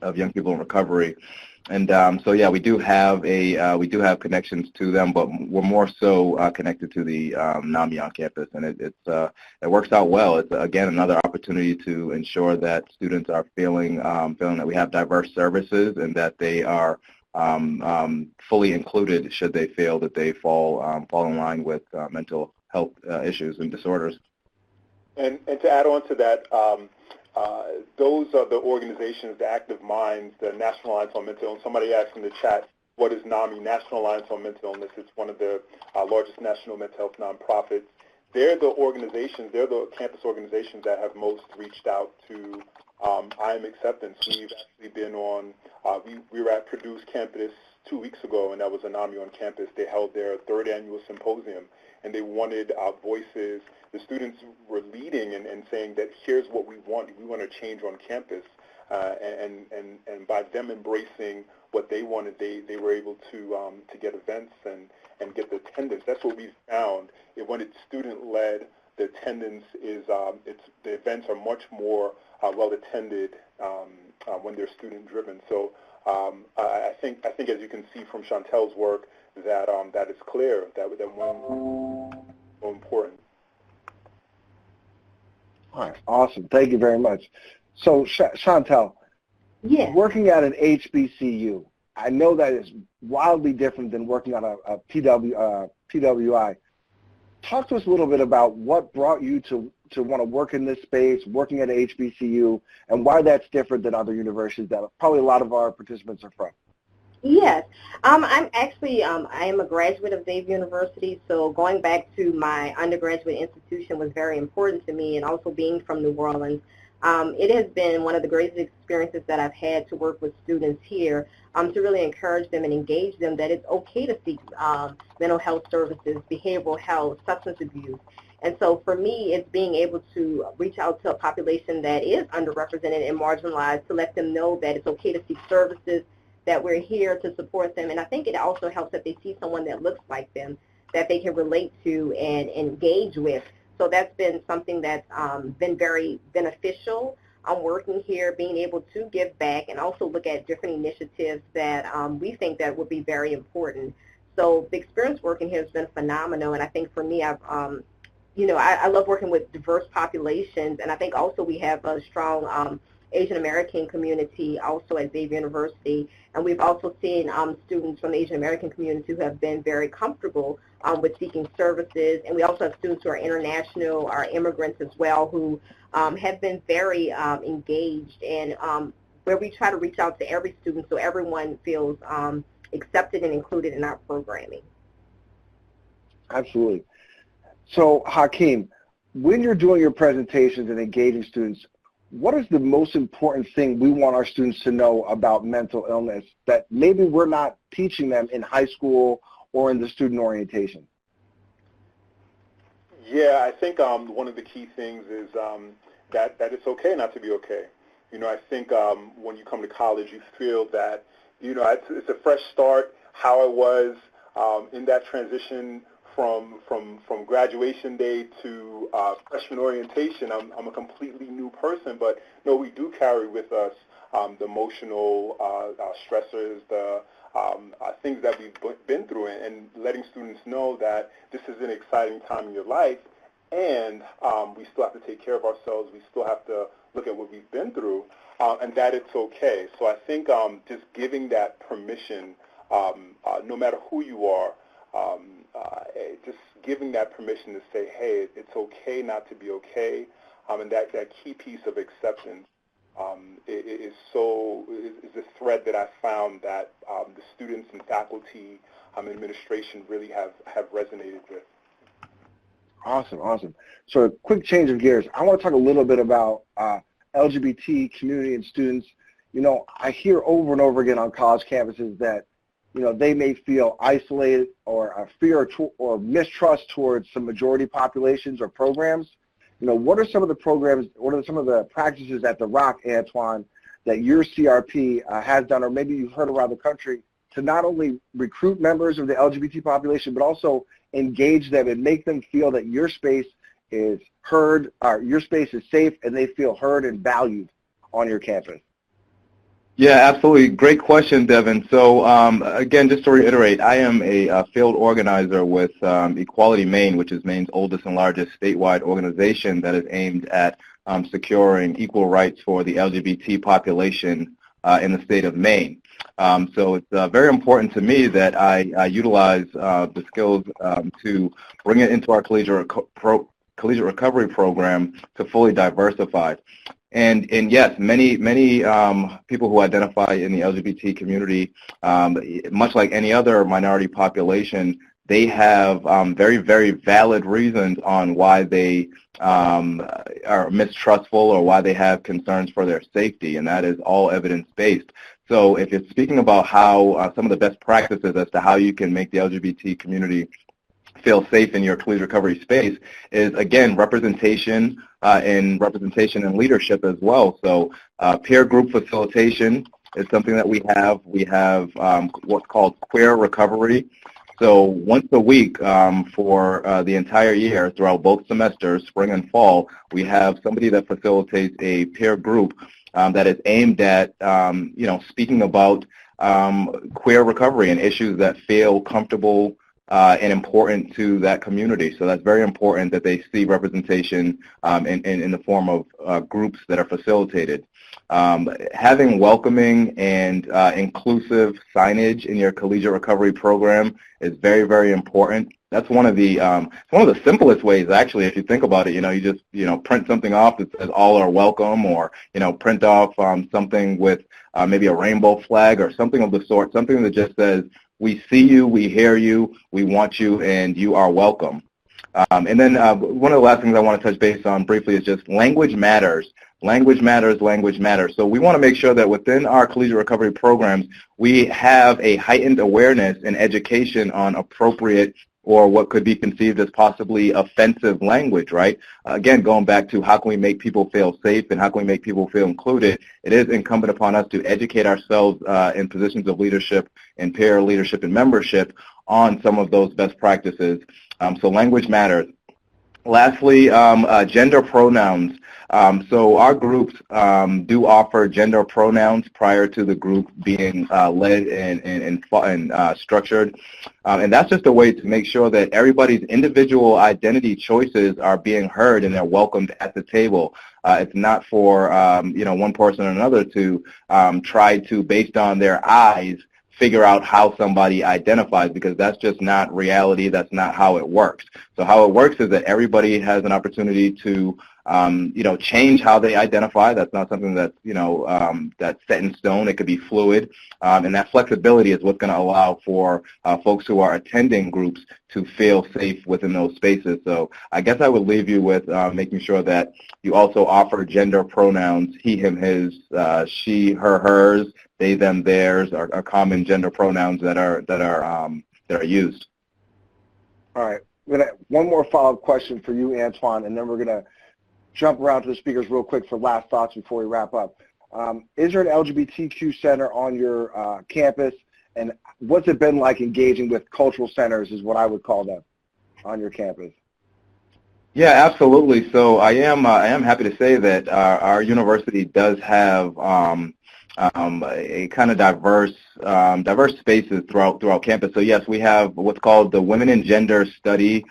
of Young People in Recovery. And so yeah, we do have connections to them, but we're more so connected to the NAMI on campus, and it works out well. It's again another opportunity to ensure that students are feeling that we have diverse services and that they are fully included should they feel that they fall in line with mental health issues and disorders. And to add on to that. Those are the organizations, the Active Minds, the National Alliance on Mental Illness. Somebody asked in the chat, what is NAMI, National Alliance on Mental Illness? It's one of the largest national mental health nonprofits. They're the organizations, they're the campus organizations that have most reached out to I Am Acceptance. We've actually been on, we were at Purdue's campus 2 weeks ago, and that was a NAMI on campus. They held their third annual symposium, and they wanted voices. The students were leading and saying that here's what we want. We want to change on campus. And by them embracing what they wanted, they were able to get events and get the attendance. That's what we found. When it's student-led, the attendance is, the events are much more well-attended when they're student-driven. So I think as you can see from Chantel's work, that it's clear that one is so important. All right, awesome. Thank you very much. So Chantel, Yes. working at an HBCU, I know that is wildly different than working on a PWI. Talk to us a little bit about what brought you to want to work in this space, working at a HBCU, and why that's different than other universities that probably a lot of our participants are from. Yes, I'm actually, I am a graduate of Xavier University, so going back to my undergraduate institution was very important to me, and also being from New Orleans. It has been one of the greatest experiences that I've had to work with students here, to really encourage them and engage them that it's okay to seek mental health services, behavioral health, substance abuse. And so for me, it's being able to reach out to a population that is underrepresented and marginalized to let them know that it's okay to seek services, that we're here to support them. And I think it also helps that they see someone that looks like them, that they can relate to and engage with. So that's been something that's been very beneficial. I'm working here, being able to give back and also look at different initiatives that we think that would be very important. So the experience working here has been phenomenal, and I think for me, I love working with diverse populations, and I think also we have a strong Asian American community also at Xavier University, and we've also seen students from the Asian American community who have been very comfortable with seeking services, and we also have students who are international, are immigrants as well, who have been very engaged, and where we try to reach out to every student so everyone feels accepted and included in our programming. Absolutely. So Hakeem, when you're doing your presentations and engaging students, what is the most important thing we want our students to know about mental illness that maybe we're not teaching them in high school or in the student orientation? Yeah, I think one of the key things is that it's okay not to be okay. I think when you come to college, you feel that, it's a fresh start. How I was in that transition from graduation day to freshman orientation, I'm a completely new person. But no, we do carry with us the emotional stressors, the things that we've been through, and letting students know that this is an exciting time in your life, and we still have to take care of ourselves. We still have to look at what we've been through, and that it's okay. So I think just giving that permission, no matter who you are, just giving that permission to say, hey, it's okay not to be okay, and that key piece of acceptance is a thread that I found that the students and faculty and administration really have resonated with. Awesome, awesome. So a quick change of gears. I want to talk a little bit about LGBT community and students. I hear over and over again on college campuses that they may feel isolated or a fear or mistrust towards some majority populations or programs. What are some of the programs, what are some of the practices at the Rock, Antoine, that your CRP has done, or maybe you've heard around the country, to not only recruit members of the LGBT population, but also engage them and make them feel that your space is heard, or your space is safe, and they feel heard and valued on your campus? Yeah, absolutely. Great question, Devin. So again, just to reiterate, I am a field organizer with Equality Maine, which is Maine's oldest and largest statewide organization that is aimed at securing equal rights for the LGBT population in the state of Maine. So it's very important to me that I utilize the skills to bring it into our collegiate recovery program to fully diversify. And yes, many people who identify in the LGBT community, much like any other minority population, they have very, very valid reasons on why they are mistrustful or why they have concerns for their safety, and that is all evidence-based. So if you're speaking about how some of the best practices as to how you can make the LGBT community feel safe in your collegiate recovery space is, again, representation and leadership as well. So peer group facilitation is something that we have. We have what's called queer recovery. So once a week for the entire year throughout both semesters, spring and fall, we have somebody that facilitates a peer group that is aimed at, speaking about queer recovery and issues that feel comfortable and important to that community. So that's very important that they see representation in the form of groups that are facilitated. Having welcoming and inclusive signage in your collegiate recovery program is very, very important. That's one of the simplest ways, actually, if you think about it. You just print something off that says all are welcome, or print off something with maybe a rainbow flag or something of the sort, something that just says, we see you, we hear you, we want you, and you are welcome. And then one of the last things I want to touch base on briefly is just language matters. Language matters, language matters. So we want to make sure that within our collegiate recovery programs, we have a heightened awareness and education on appropriate or what could be conceived as possibly offensive language, right? Again, going back to how can we make people feel safe and how can we make people feel included, it is incumbent upon us to educate ourselves in positions of leadership and peer leadership and membership on some of those best practices. So language matters. Lastly, gender pronouns. So our groups do offer gender pronouns prior to the group being led and structured. And that's just a way to make sure that everybody's individual identity choices are being heard and they're welcomed at the table. It's not for one person or another to try to, based on their eyes, figure out how somebody identifies, because that's just not reality. That's not how it works. So how it works is that everybody has an opportunity to change how they identify. That's not something that's that's set in stone. It could be fluid, and that flexibility is what's going to allow for folks who are attending groups to feel safe within those spaces. So I guess I would leave you with making sure that you also offer gender pronouns: he, him, his, she, her, hers, they, them, theirs are common gender pronouns that are used. All right. One more follow-up question for you, Antoine, and then we're going to jump around to the speakers real quick for last thoughts before we wrap up. Is there an LGBTQ center on your campus, and what's it been like engaging with cultural centers, is what I would call them, on your campus? Yeah, absolutely. So I am happy to say that our university does have a kind of diverse spaces throughout campus. So yes, we have what's called the Women and Gender Study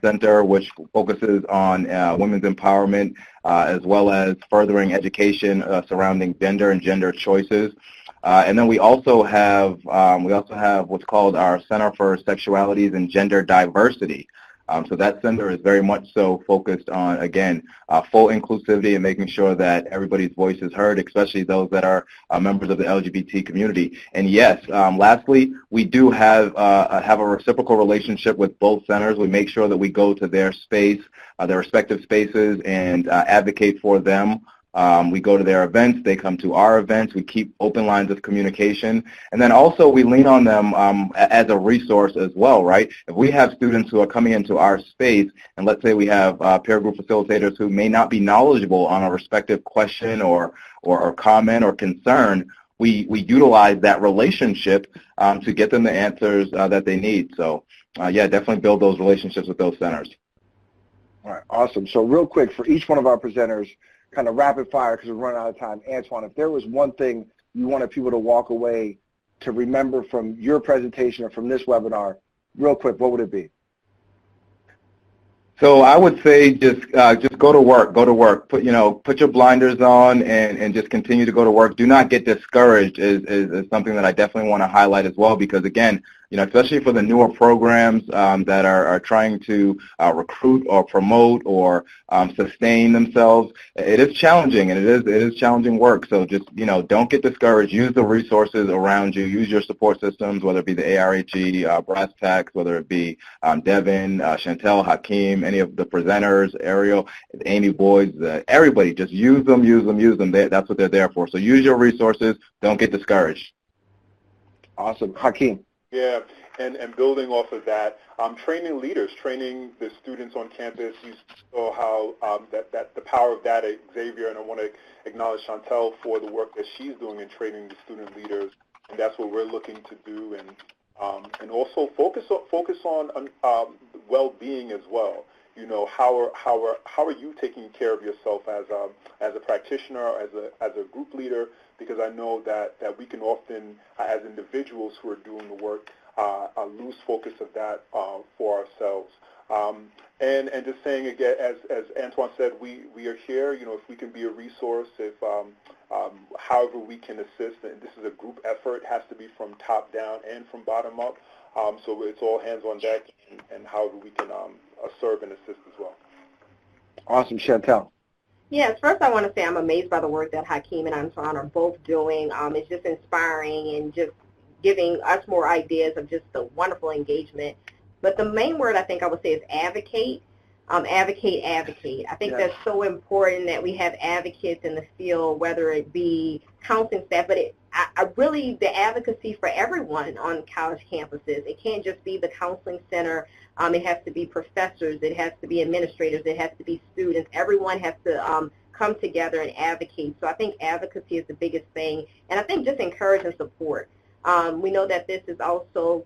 Center, which focuses on women's empowerment as well as furthering education surrounding gender and gender choices. And then we also have what's called our Center for Sexualities and Gender Diversity. So that center is very much so focused on, again, full inclusivity and making sure that everybody's voice is heard, especially those that are members of the LGBT community. And yes, lastly, we do have a reciprocal relationship with both centers. We make sure that we go to their space, their respective spaces, and advocate for them. We go to their events, they come to our events, we keep open lines of communication, and then also we lean on them as a resource as well, right? If we have students who are coming into our space, and let's say we have peer group facilitators who may not be knowledgeable on a respective question or comment or concern, we utilize that relationship to get them the answers that they need. So yeah, definitely build those relationships with those centers. All right, awesome. So real quick, for each one of our presenters, kind of rapid fire because we're running out of time. Antoine, if there was one thing you wanted people to walk away to remember from your presentation or from this webinar, real quick, what would it be? So I would say just go to work. Go to work. Put your blinders on and just continue to go to work. Do not get discouraged is something that I definitely want to highlight as well, because again, especially for the newer programs that are trying to recruit or promote or sustain themselves, it is challenging, and it is challenging work. So just, don't get discouraged. Use the resources around you. Use your support systems, whether it be the ARHE, Brass Tacks, whether it be Devin, Chantel, Hakeem, any of the presenters, Ariel, Amy Boyd, everybody. Just use them, use them, use them. That's what they're there for. So use your resources. Don't get discouraged. Awesome. Hakeem. Yeah, and building off of that, training leaders, training the students on campus. You saw how that the power of that at Xavier, and I want to acknowledge Chantel for the work that she's doing in training the student leaders, and that's what we're looking to do, and also focus on well-being as well. How are you taking care of yourself as a practitioner, as a group leader? Because I know that we can often, as individuals who are doing the work, lose focus of that for ourselves. And just saying again, as Antoine said, we are here. You know, if we can be a resource, if however we can assist, and this is a group effort, it has to be from top down and from bottom up. So it's all hands on deck, and however we can serve and assist as well. Awesome, Chantel. Yes, first I want to say I'm amazed by the work that Hakeem and Antoine are both doing. It's just inspiring and just giving us more ideas of just the wonderful engagement. But the main word I think I would say is advocate. Advocate. I think that's so important that we have advocates in the field, whether it be counseling staff, but I really, the advocacy for everyone on college campuses. It can't just be the counseling center. It has to be professors. It has to be administrators. It has to be students. Everyone has to come together and advocate. So I think advocacy is the biggest thing. And I think just encourage and support. We know that this is also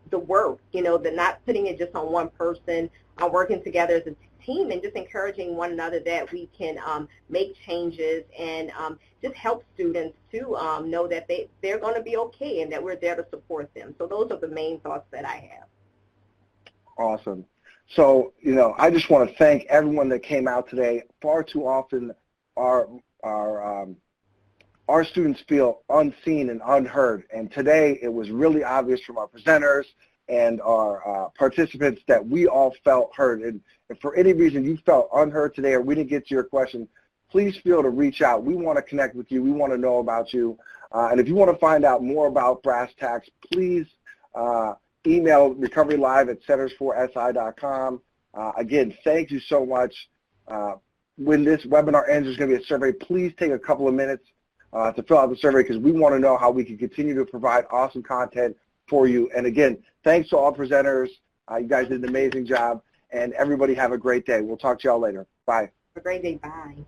the work, you know, the not putting it just on one person, working together as a team and just encouraging one another that we can make changes and just help students to know that they're going to be okay and that we're there to support them. So those are the main thoughts that I have. Awesome. So, you know, I just want to thank everyone that came out today. Far too often our students feel unseen and unheard, and today it was really obvious from our presenters and our participants that we all felt heard. And if for any reason you felt unheard today or we didn't get to your question, please feel to reach out. We want to connect with you. We want to know about you. And if you want to find out more about Brass Tacks, please email recoverylive@centers4si.com. Again, thank you so much. When this webinar ends, there's going to be a survey. Please take a couple of minutes to fill out the survey because we want to know how we can continue to provide awesome content for you. And again, thanks to all presenters. You guys did an amazing job. And everybody have a great day. We'll talk to y'all later. Bye. Have a great day. Bye.